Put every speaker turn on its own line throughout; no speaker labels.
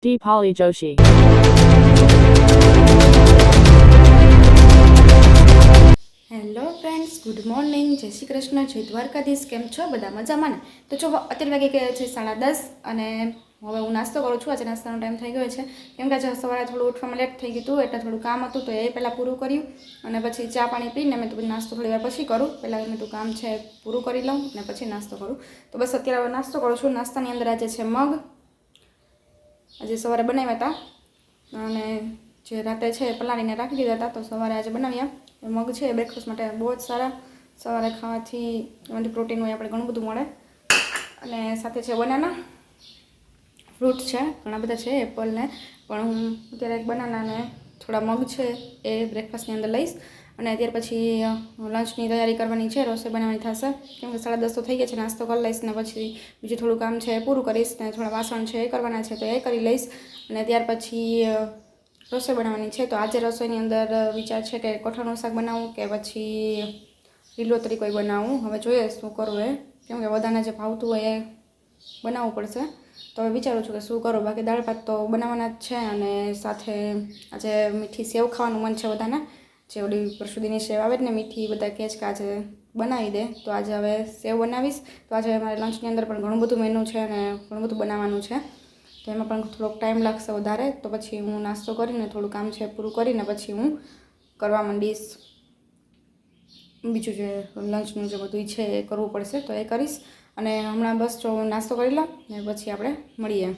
Deepali Joshi.
Hello friends, good morning, જય શ્રી કૃષ્ણ, જય દ્વારકાધીશ. કેમ છો બધા? મજામાં ને? તો જો અત્યારે વાગે ગયા છે 10:30 અને હવે હું નાસ્તો કરું છું. આજે નાસ્તાનો ટાઈમ થઈ ગયો છે કેમ કે આજે સવારે થોડું ઉઠવામાં લેટ થઈ ગયું હતું, એટલે થોડું કામ હતું તો એ પહેલાં પૂરું કર્યું અને પછી ચા પાણી પીને મેં તો નાસ્તો થોડી વાર પછી કરું. પહેલાં મેં તો કામ છે પૂરું કરી લઉં અને પછી નાસ્તો કરું. તો બસ અત્યારે નાસ્તો કરું છું. નાસ્તાની અંદર આજે છે મગ, આજે સવારે બનાવ્યા હતા અને જે રાતે છે પલાળીને રાખી દીધા હતા, તો સવારે આજે બનાવ્યા. મગ છે બ્રેકફાસ્ટ માટે બહુ જ સારા, સવારે ખાવાથી એમાંથી પ્રોટીન હોય આપણે ઘણું બધું મળે. અને સાથે છે બનાના, ફ્રૂટ છે ઘણા બધા છે, એપલ ને, પણ હું અત્યારે એક બનાના ને થોડા મગ છે એ બ્રેકફાસ્ટની અંદર લઈશ. અને ત્યાર પછી લંચની તૈયારી કરવાની છે, રસોઈ બનાવવાની થશે કેમ કે 10:30 તો થઈ ગયા છે. નાસ્તો કરી લઈશ ને પછી બીજું થોડું કામ છે એ પૂરું કરીશ ને થોડા વાસણ છે એ કરવાના છે તો એ કરી લઈશ. અને ત્યાર પછી રસોઈ બનાવવાની છે. તો આજે રસોઈની અંદર વિચાર છે કે કઠોળનું શાક બનાવું કે પછી લીલોતરી કોઈ બનાવું. હવે જોઈએ શું કરવું એ, કેમ કે બધાને જે ભાવતું હોય એ બનાવવું પડશે. તો હવે વિચારું છું કે શું કરું. બાકી દાળ ભાત તો બનાવવાના જ છે અને સાથે આજે મીઠી સેવ ખાવાનું મન છે બધાને. જે ઓલી પરશુદીની સેવ આવે ને મીઠી, બધા કહે છે કે આજે બનાવી દે, તો આજે હવે સેવ બનાવીશ. તો આજે અમારે લંચની અંદર પણ ઘણું બધું મેનુ છે અને ઘણું બધું બનાવવાનું છે, તો એમાં પણ થોડોક ટાઈમ લાગશે વધારે. તો પછી હું નાસ્તો કરીને થોડું કામ છે પૂરું કરીને પછી હું કરવા માંડીશ. બીજું જે લંચનું જે બધું છે એ કરવું પડશે તો એ કરીશ. અને હમણાં બસ જો નાસ્તો કરી લઉં ને પછી આપણે મળીએ.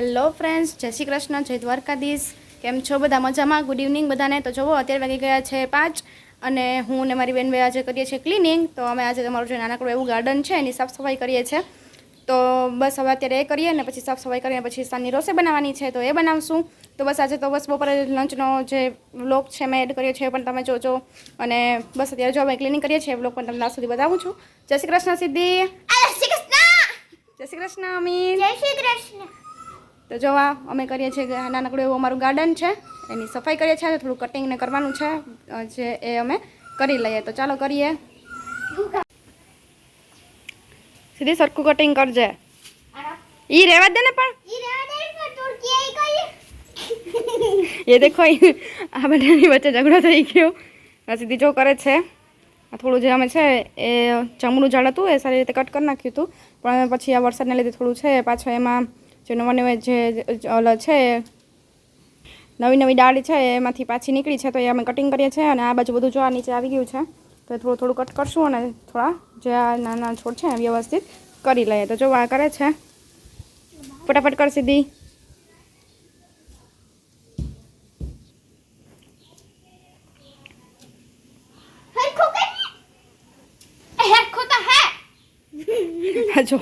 હેલો ફ્રેન્ડ્સ, જય શ્રી કૃષ્ણ, જય દ્વારકાધીશ. કેમ છો બધા? મજામાં? ગુડ ઇવનિંગ બધાને. તો જુઓ અત્યારે વાગી ગયા છે 5 અને હું ને મારી બેન બે આજે કરીએ છીએ ક્લિનિંગ. તો અમે આજે તમારું જે નાનકડું એવું ગાર્ડન છે એની સાફ સફાઈ કરીએ છીએ. તો બસ હવે અત્યારે એ કરીએ ને પછી સાફ સફાઈ કરીને પછી સાંજની રસોઈ બનાવવાની છે તો એ બનાવશું. તો બસ આજે તો બસ બપોરે લંચનો જે વ્લોગ છે મેં એડ કર્યો છે એ પણ તમે જોજો. અને બસ અત્યારે જો અમે ક્લિનિંગ કરીએ છીએ, વ્લોગ પણ તમને લાસ્ટ સુધી બતાવું છું. જય શ્રી કૃષ્ણ સિદ્ધિ. જય શ્રી કૃષ્ણ અમીન.
જય શ્રી કૃષ્ણ.
તો જોવા અમે કરીએ છીએ કે નાનકડું એવું અમારું ગાર્ડન છે એની સફાઈ કરીએ છીએ. થોડું કટિંગને કરવાનું છે જે એ અમે કરી લઈએ. તો ચાલો કરીએ. સીધી સરખું કટિંગ કરજે. ઈ રહેવા દે ને પણ એ દેખો આ બધાની વચ્ચે ઝઘડો થઈ ગયો. સીધી જો કરે છે. આ થોડું જે અમે છે એ જાંબુનું ઝાડ હતું એ સારી રીતે કટ કરી નાખ્યું હતું, પણ પછી આ વરસાદને લીધે થોડું છે પાછળ એમાં જે નવા જે છે નવી નવી ડાળી છે એમાંથી પાછી નીકળી છે, તો એ અમે કટિંગ કરીએ છીએ. અને આ બાજુ બધું જો આ નીચે આવી ગયું છે તો થોડું થોડું કટ કરશું અને થોડા જે આ નાના છોડ છે વ્યવસ્થિત કરી લઈએ. તો જો આ કરે છે, ફટાફટ કર સીધી. જો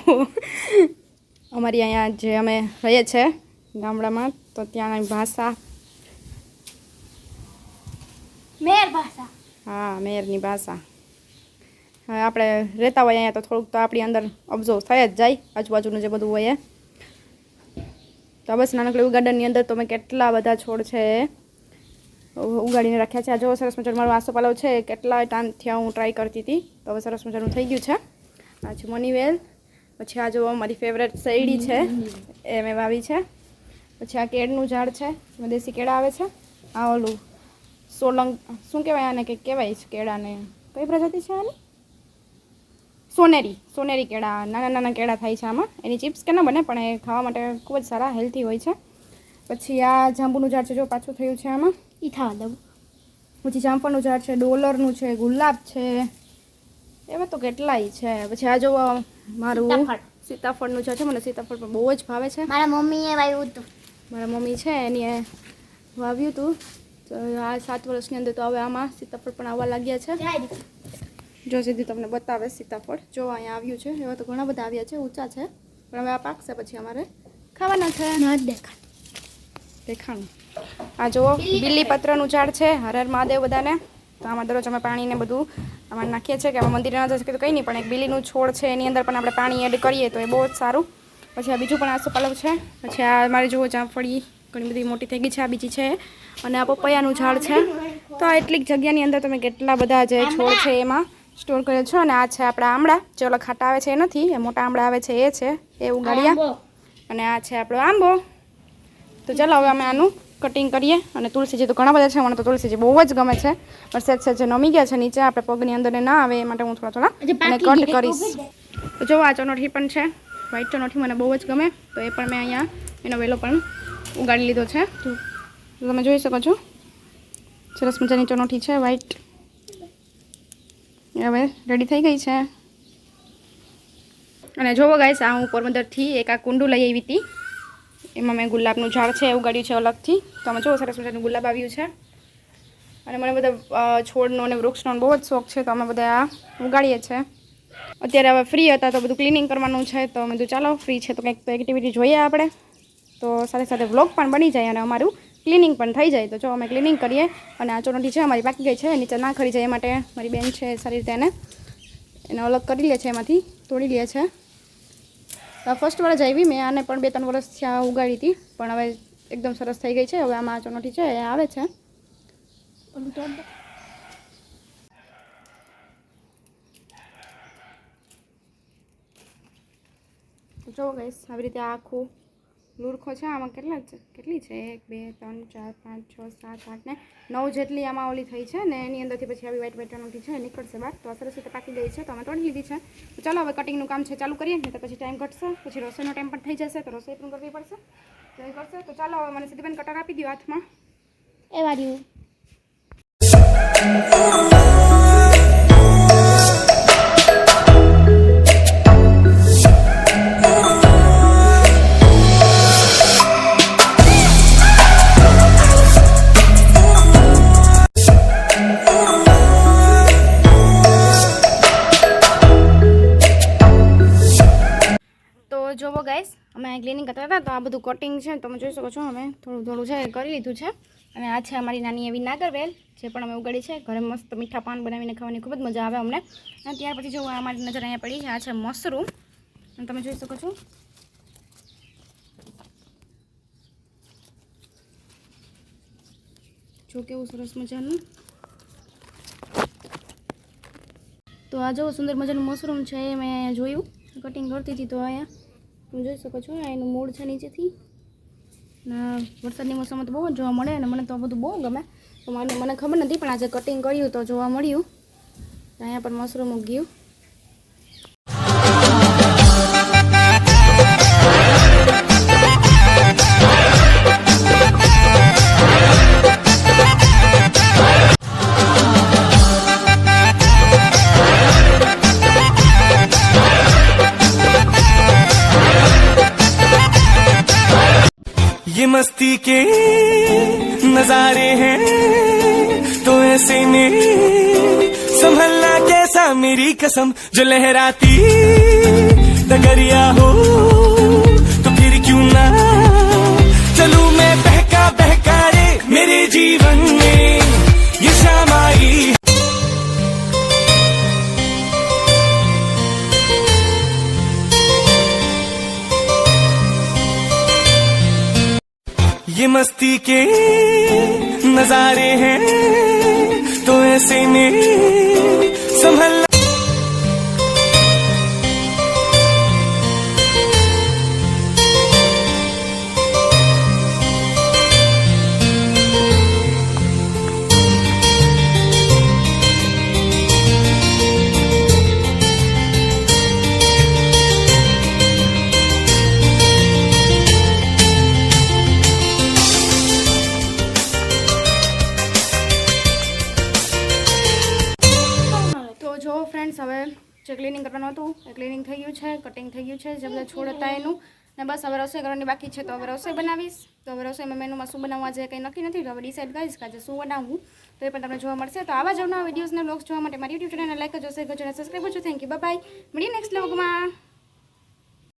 અમારી અહીંયા જે અમે રહીએ છીએ ગામડામાં તો ત્યાંની ભાષા
મેર ભાષા.
હા, મેરની ભાષા. હવે આપણે રહેતા હોય અહીંયા તો થોડુંક તો આપણી અંદર ઓબ્ઝર્વ થઈ જ જાય આજુબાજુનું જે બધું હોય એ. તો બસ નાનકડું એવું ગાર્ડનની અંદર તો મેં કેટલા બધા છોડ છે ઉગાડીને રાખ્યા છે. આ જો સરસ મજાનું મારું આસોપાલવ છે, કેટલા ટાઈમથી હું ટ્રાય કરતી હતી, તો હવે સરસ મજાનું થઈ ગયું છે. આ છે મનીવેલ. પછી આ જો મારી ફેવરેટ શેરડી છે એ મેં વાવી છે. પછી આ કેળનું ઝાડ છે, એમાં દેશી કેળા આવે છે. આ ઓલું સોલંગ શું કહેવાય આને, કંઈક કહેવાય છે કેળાને, કઈ પ્રજાતિ છે આની? સોનેરી કેળા. નાના નાના કેળા થાય છે આમાં. એની ચિપ્સ કે ન બને પણ એ ખાવા માટે ખૂબ જ સારા હેલ્ધી હોય છે. પછી આ જાંબુનું ઝાડ છે, જો પાછું થયું છે આમાં,
ઈ થવા દઉં.
પછી જામફળનું ઝાડ છે, ડોલરનું છે, ગુલાબ છે, એવા તો કેટલાય છે. પછી આ જો મારું સીતાફળનું ઝાડ છે, મને સીતાફળ પણ બહુ જ ભાવે છે.
મારા મમ્મીએ વાવ્યું હતું.
મારા મમ્મી છે એની એ વાવ્યું હતું. તો આ 7 વર્ષની અંદર તો હવે આમાં સીતાફળ પણ આવવા લાગ્યા છે. જો સીધી તમને બતાવે સીતાફળ, જો અહીંયા આવ્યું છે. એવા તો ઘણા બધા આવ્યા છે, ઊંચા છે, પણ હવે આ પાકશે પછી અમારે ખાવાના છે.
ના દેખાણ.
દેખાણ આ જુઓ બીલીપત્રનું ઝાડ છે. હર હર મહાદેવ બધાને. તો આમાં દરરોજ અમે પાણીને બધું આમાં નાખીએ છીએ કે અમે મંદિરે ના જઈ શકીએ તો કંઈ નહીં, પણ એક બીલીનું છોડ છે એની અંદર પણ આપણે પાણી એડ કરીએ તો એ બહુ જ સારું. પછી આ બીજું પણ આસોપાલવ છે. પછી આ મારી જુઓ જામફળી ઘણી બધી મોટી થઈ ગઈ છે. આ બીજી છે અને આ પપૈયાનું ઝાડ છે. તો આ એટલીક જગ્યાની અંદર તમે કેટલા બધા જે છોડ છે એમાં સ્ટોર કર્યો છો. અને આ છે આપણા આમળા, જે ઓલા ખાટા આવે છે એ નથી, એ મોટા આમળા આવે છે એ છે, એ ઉગાડ્યા. અને આ છે આપણો આંબો. તો ચાલો હવે અમે આનું કટિંગ કરીએ. અને તુલસીજી તો ઘણા બધા છે, મને તો તુલસીજી બહુ જ ગમે છે. વરસાદ છે જે નમી ગયા છે નીચે, આપણે પગની અંદર ના આવે એ માટે હું થોડા અને કટ કરીશ. તો જો આ ચનોઠી પણ છે, વ્હાઈટ ચનોઠી મને બહુ જ ગમે. તો એ પણ મેં અહીંયા એનો વેલો પણ ઉગાડી લીધો છે. તો તમે જોઈ શકો છો સરસ મજાની ચનોઠી છે વ્હાઈટ. હવે રેડી થઈ ગઈ છે. અને જોવો ગાઈસ, આ હું પોરબંદરથી એક આ કુંડું લઈ આવી હતી. એમાં મેં ગુલાબનું ઝાડ છે ઉગાડ્યું છે અલગથી. તો અમે જો સરસ મજાનું ગુલાબ આવ્યું છે. અને મને બધા છોડનો અને વૃક્ષનો બહુ જ શોખ છે, તો અમે બધા આ ઉગાડીએ છીએ. અત્યારે હવે ફ્રી હતા તો બધું ક્લિનિંગ કરવાનું છે, તો મેં કીધું ચાલો ફ્રી છે તો કંઈક તો એક્ટિવિટી જોઈએ આપણે, તો સાથે સાથે વ્લોગ પણ બની જાય અને અમારું ક્લિનિંગ પણ થઈ જાય. તો જો અમે ક્લિનિંગ કરીએ. અને આ ચોનોઠી છે અમારી પાકી ગઈ છે, નીચે ના ખરી જાય એ માટે મારી બેન છે સારી રીતે એને અલગ કરી લે છે, એમાંથી તોડી લે છે. ફર્સ્ટ વાર જ આવી, મેં આને પણ 2-3 વર્ષથી આ ઉગાડી હતી, પણ હવે એકદમ સરસ થઈ ગઈ છે. હવે આમાં ચોનોઠી છે એ આવે છે. જો ગાઈસ આવી રીતે આખું લુરખો છે. આમાં કેટલી છે 1 2 3 4 5 6 7 8 ને 9 જેટલી આમાં ઓલી થઈ છે. ને એની અંદરથી પછી આવી વ્હાઈટ ચનોઠી છે નીકળશે બહાર. તો સરસ રીતે પાકી ગઈ છે, તો અમે તોડી લીધી છે. તો ચાલો હવે કટિંગનું કામ છે ચાલુ કરીએ, નહીં તો પછી ટાઈમ ઘટશે, પછી રસોઈનો ટાઈમ પણ થઈ જશે, તો રસોઈ પણ કરવી પડશે. તો એ કરશે. તો ચાલો હવે મને સીધીબેન કટર આપી દો હાથમાં.
એ વાળ્યું
જોવો ગાઈસ, અમે અહીં ક્લિનિંગ કરતા હતા તો આ બધું કટિંગ છે તમે જોઈ શકો છો. અમે થોડું છે એ કરી લીધું છે. અને આ છે અમારી નાની એવી નાગરવેલ, જે પણ અમે ઉગાડી છે. ઘરે મસ્ત મીઠા પાન બનાવીને ખાવાની ખૂબ જ મજા આવે અમને. અને ત્યાર પછી જો અમારી નજર અહીંયા પડી છે, આ છે મશરૂમ. અને તમે જોઈ શકો છો જો કેવું સરસ મજાનું. તો આ જો સુંદર મજાનું મશરૂમ છે એ મેં જોયું કટિંગ કરતી હતી. તો અહીંયા તમે જોઈ શકો છો આ એનું મૂળ છે નીચેથી. વરસાદની મોસમમાં તો બહુ જ જોવા મળે, અને મને તો બધું બહુ ગમે. તો મને ખબર નથી, પણ આજે કટિંગ કર્યું તો જોવા મળ્યું. અહીંયા પણ મશરૂમ ઉગ્યું.
ये मस्ती के नजारे हैं तो ऐसे में संभलना कैसा मेरी कसम, जो लहराती डगरिया हो तो फिर क्यों ना चलूं मैं बहका बहका रे मेरे जीवन में ये शाम आई। ये मस्ती के नजारे हैं तो ऐसे में संभलना।
હવે જે ક્લિનિંગ કરવાનું હતું એ ક્લિનિંગ થઈ ગયું છે, કટિંગ થઈ ગયું છે, જે બધા છોડ હતા એનું. ને બસ હવે રસોઈ કરવાની બાકી છે, તો હવે રસોઈ બનાવીશ. તો હવે રસોઈમાં મેનુમાં શું બનાવવા છે કંઈ નક્કી નથી, તો હવે ડિસાઈડ કરીશ કે આજે શું બનાવવું, તો એ પણ તમને જોવા મળશે. તો આવા જ નવા વિડીયોઝના વ્લોગ્સ જોવા માટે મારી યુટ્યુબ ચેનલને લાઈક કરજો, શેર કરજો અને સબસ્ક્રાઈબ કરજો. Thank you, bye bye. મળીએ નેક્સ્ટ વ્લોગમાં.